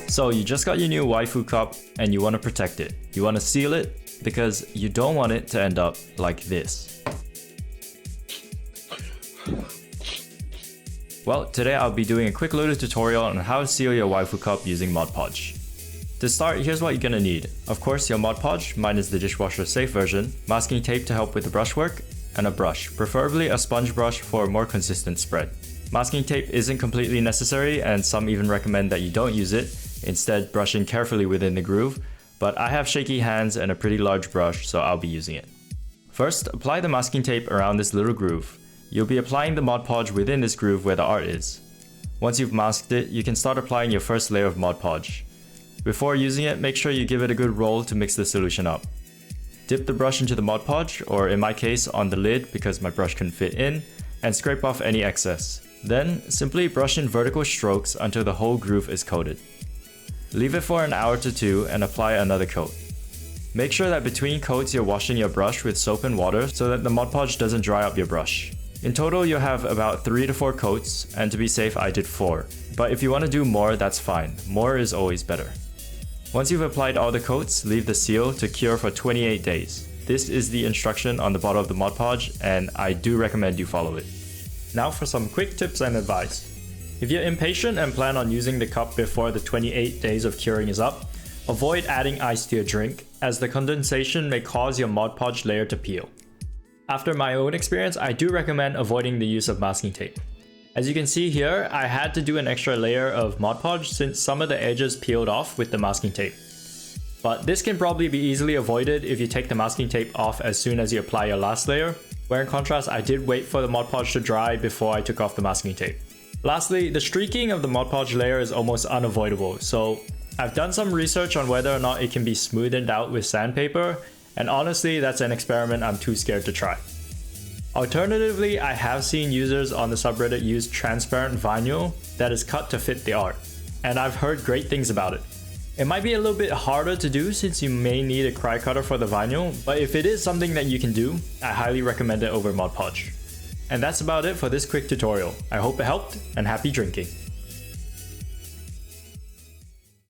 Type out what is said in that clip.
So you just got your new Waifu Cup and you want to protect it. You want to seal it because you don't want it to end up like this. Well, today I'll be doing a quick little tutorial on how to seal your Waifu Cup using Mod Podge. To start, here's what you're gonna need. Of course, your Mod Podge, mine is the dishwasher safe version, masking tape to help with the brushwork, and a brush, preferably a sponge brush for a more consistent spread. Masking tape isn't completely necessary, and some even recommend that you don't use it, instead brushing carefully within the groove, but I have shaky hands and a pretty large brush, so I'll be using it. First, apply the masking tape around this little groove. You'll be applying the Mod Podge within this groove where the art is. Once you've masked it, you can start applying your first layer of Mod Podge. Before using it, make sure you give it a good roll to mix the solution up. Dip the brush into the Mod Podge, or in my case on the lid because my brush couldn't fit in, and scrape off any excess. Then, simply brush in vertical strokes until the whole groove is coated. Leave it for an hour to 2 and apply another coat. Make sure that between coats you're washing your brush with soap and water so that the Mod Podge doesn't dry up your brush. In total, you'll have about 3 to 4 coats, and to be safe I did 4. But if you want to do more, that's fine. More is always better. Once you've applied all the coats, leave the seal to cure for 28 days. This is the instruction on the bottom of the Mod Podge, and I do recommend you follow it. Now for some quick tips and advice. If you're impatient and plan on using the cup before the 28 days of curing is up, avoid adding ice to your drink, as the condensation may cause your Mod Podge layer to peel. After my own experience, I do recommend avoiding the use of masking tape. As you can see here, I had to do an extra layer of Mod Podge since some of the edges peeled off with the masking tape. But this can probably be easily avoided if you take the masking tape off as soon as you apply your last layer, where in contrast I did wait for the Mod Podge to dry before I took off the masking tape. Lastly, the streaking of the Mod Podge layer is almost unavoidable, so I've done some research on whether or not it can be smoothed out with sandpaper, and honestly, that's an experiment I'm too scared to try. Alternatively, I have seen users on the subreddit use transparent vinyl that is cut to fit the art, and I've heard great things about it. It might be a little bit harder to do since you may need a cry cutter for the vinyl, but if it is something that you can do, I highly recommend it over Mod Podge. And that's about it for this quick tutorial. I hope it helped, and happy drinking!